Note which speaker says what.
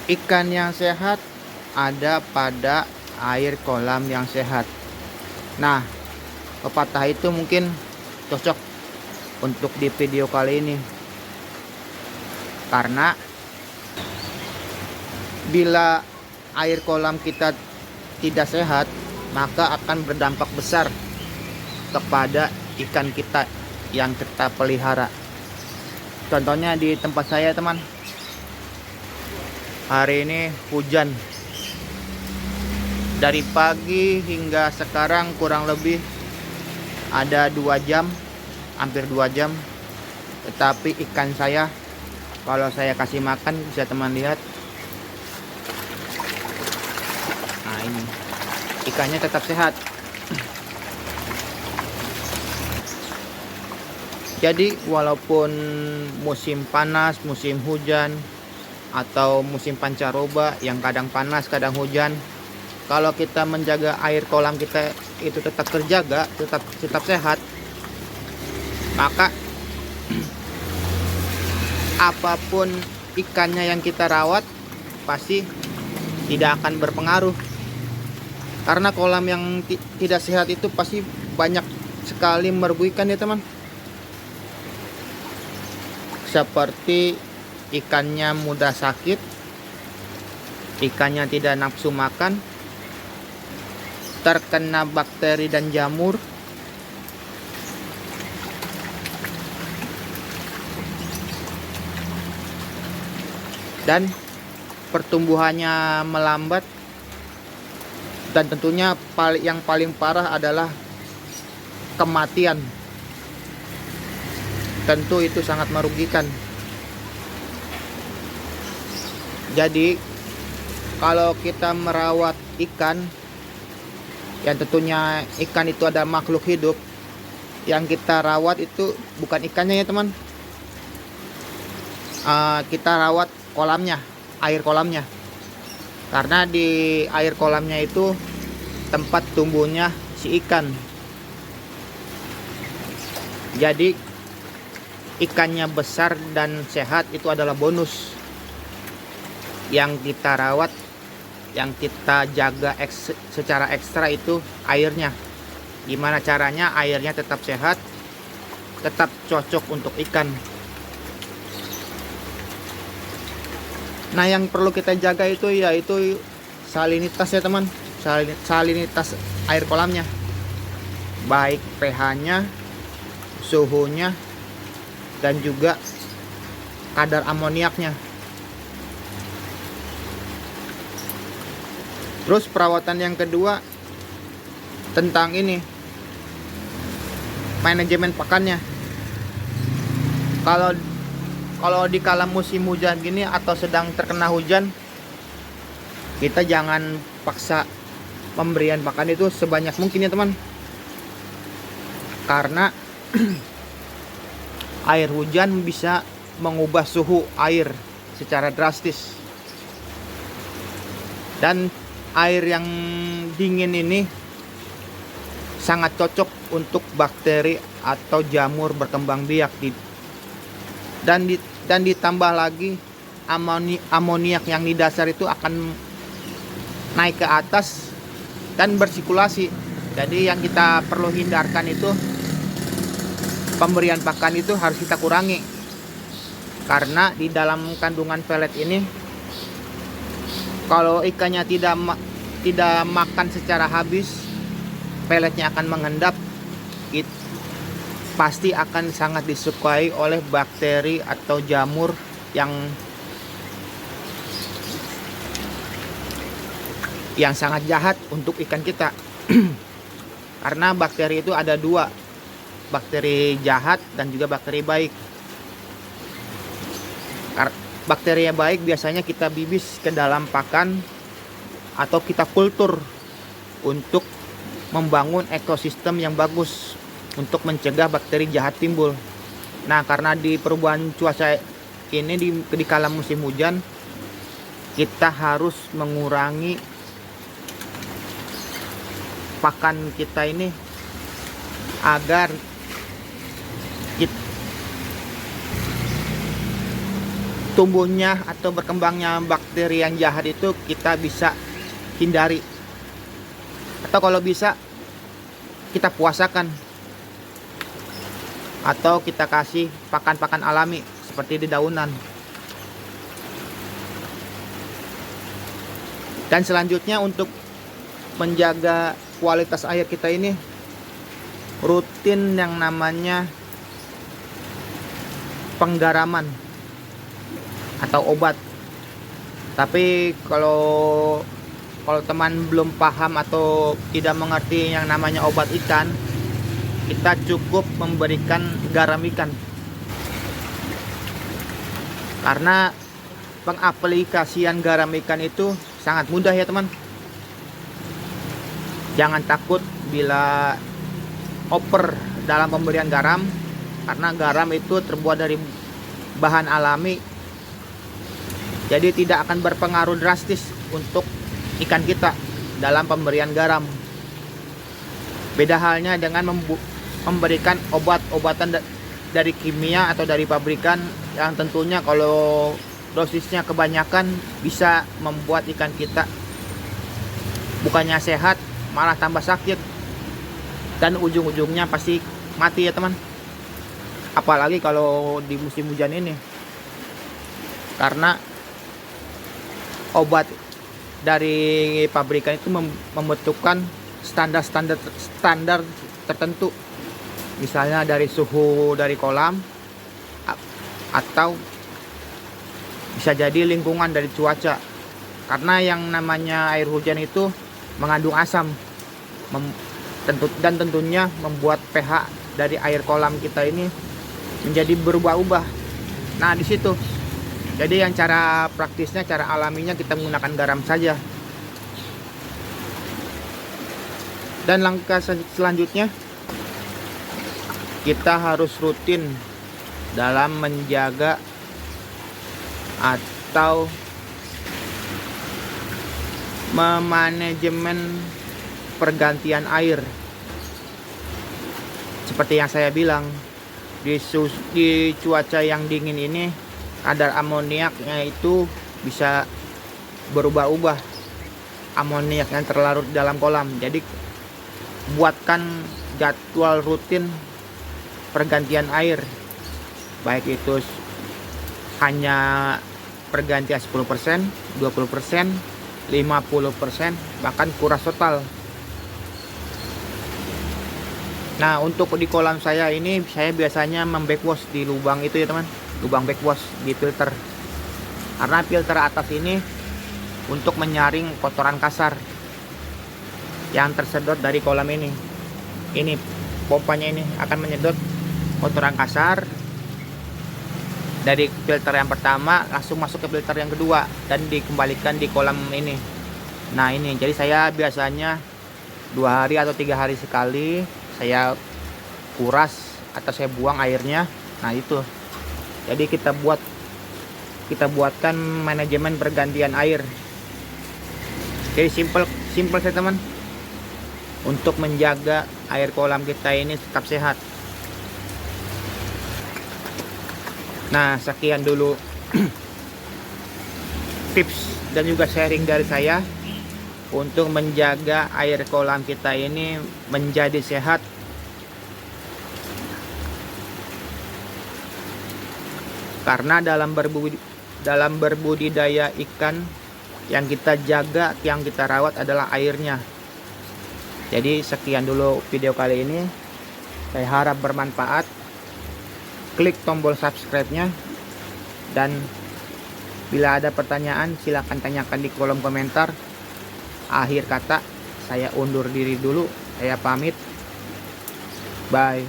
Speaker 1: Ikan yang sehat ada pada air kolam yang sehat. Nah, pepatah itu mungkin cocok untuk di video kali ini. Karena bila air kolam kita tidak sehat, maka akan berdampak besar kepada ikan kita yang kita pelihara. Contohnya di tempat saya, teman. Hari ini hujan. Dari pagi hingga sekarang kurang lebih ada 2 jam, hampir 2 jam. Tetapi ikan saya, kalau saya kasih makan, bisa teman lihat. Nah, ini ikannya tetap sehat. Jadi walaupun musim panas, musim hujan, atau musim pancaroba yang kadang panas kadang hujan, kalau kita menjaga air kolam kita itu tetap terjaga, tetap sehat, maka apapun ikannya yang kita rawat pasti tidak akan berpengaruh. Karena kolam yang tidak sehat itu pasti banyak sekali merugikan ya, teman. Seperti ikannya mudah sakit, ikannya tidak nafsu makan, terkena bakteri dan jamur, dan pertumbuhannya melambat. Dan tentunya yang paling parah adalah kematian. Tentu itu sangat merugikan. Jadi kalau kita merawat ikan, yang tentunya ikan itu ada makhluk hidup, yang kita rawat itu bukan ikannya ya, teman. Kita rawat kolamnya, air kolamnya. Karena di air kolamnya itu tempat tumbuhnya si ikan. Jadi ikannya besar dan sehat itu adalah bonus. Yang kita rawat, yang kita jaga secara ekstra itu airnya. Gimana caranya airnya tetap sehat, tetap cocok untuk ikan. Nah, yang perlu kita jaga itu yaitu salinitas ya, teman. Salinitas air kolamnya, baik pH-nya, suhunya, dan juga kadar amoniaknya. Terus perawatan yang kedua tentang ini, manajemen pakannya. Kalau di kala musim hujan gini atau sedang terkena hujan, kita jangan paksa pemberian pakan itu sebanyak mungkin ya, teman. Karena air hujan bisa mengubah suhu air secara drastis. Dan air yang dingin ini sangat cocok untuk bakteri atau jamur berkembang biak. Dan ditambah lagi amoniak yang di dasar itu akan naik ke atas dan bersirkulasi. Jadi yang kita perlu hindarkan itu, pemberian pakan itu harus kita kurangi. Karena di dalam kandungan pelet ini, kalau ikannya tidak makan secara habis, peletnya akan mengendap. Pasti akan sangat disukai oleh bakteri atau jamur yang sangat jahat untuk ikan kita. Karena bakteri itu ada 2, bakteri jahat dan juga bakteri baik. Bakteri yang baik biasanya kita bibis ke dalam pakan atau kita kultur untuk membangun ekosistem yang bagus untuk mencegah bakteri jahat timbul. Nah, karena di perubahan cuaca ini di kala musim hujan, kita harus mengurangi pakan kita ini agar tumbuhnya atau berkembangnya bakteri yang jahat itu kita bisa hindari, atau kalau bisa kita puasakan atau kita kasih pakan-pakan alami seperti dedaunan. Dan selanjutnya untuk menjaga kualitas air kita ini rutin yang namanya penggaraman atau obat. Tapi kalau teman belum paham atau tidak mengerti yang namanya obat ikan, kita cukup memberikan garam ikan. Karena pengaplikasian garam ikan itu sangat mudah ya teman. Jangan takut bila oper dalam pemberian garam, karena garam itu terbuat dari bahan alami, jadi tidak akan berpengaruh drastis untuk ikan kita dalam pemberian garam. Beda halnya dengan memberikan obat-obatan dari kimia atau dari pabrikan, yang tentunya kalau dosisnya kebanyakan bisa membuat ikan kita bukannya sehat, malah tambah sakit, dan ujung-ujungnya pasti mati ya teman. Apalagi kalau di musim hujan ini, karena obat dari pabrikan itu membentukkan standar tertentu, misalnya dari suhu dari kolam, atau bisa jadi lingkungan dari cuaca. Karena yang namanya air hujan itu mengandung asam, dan tentunya membuat pH dari air kolam kita ini menjadi berubah-ubah. Nah di situ, jadi yang cara praktisnya, cara alaminya kita menggunakan garam saja. Dan langkah selanjutnya, kita harus rutin dalam menjaga atau memanajemen pergantian air. Seperti yang saya bilang, di cuaca yang dingin ini kadar amoniaknya itu bisa berubah-ubah, amoniak yang terlarut dalam kolam. Jadi buatkan jadwal rutin pergantian air, baik itu hanya pergantian 10%, 20%, 50%, bahkan kuras total. Nah untuk di kolam saya ini, saya biasanya membackwash di lubang itu ya teman, lubang backwash di filter. Karena filter atas ini untuk menyaring kotoran kasar yang tersedot dari kolam ini. Ini pompanya ini akan menyedot kotoran kasar dari filter yang pertama langsung masuk ke filter yang kedua dan dikembalikan di kolam ini. Nah ini, jadi saya biasanya 2 hari atau 3 hari sekali saya kuras atau saya buang airnya. Nah itu, jadi kita buatkan manajemen pergantian air. Jadi simple saya teman, untuk menjaga air kolam kita ini tetap sehat. Nah sekian dulu tips dan juga sharing dari saya untuk menjaga air kolam kita ini menjadi sehat. Karena dalam berbudidaya ikan, yang kita jaga, yang kita rawat adalah airnya. Jadi sekian dulu video kali ini, saya harap bermanfaat. Klik tombol subscribe-nya, dan bila ada pertanyaan silahkan tanyakan di kolom komentar. Akhir kata, saya undur diri dulu, saya pamit, bye.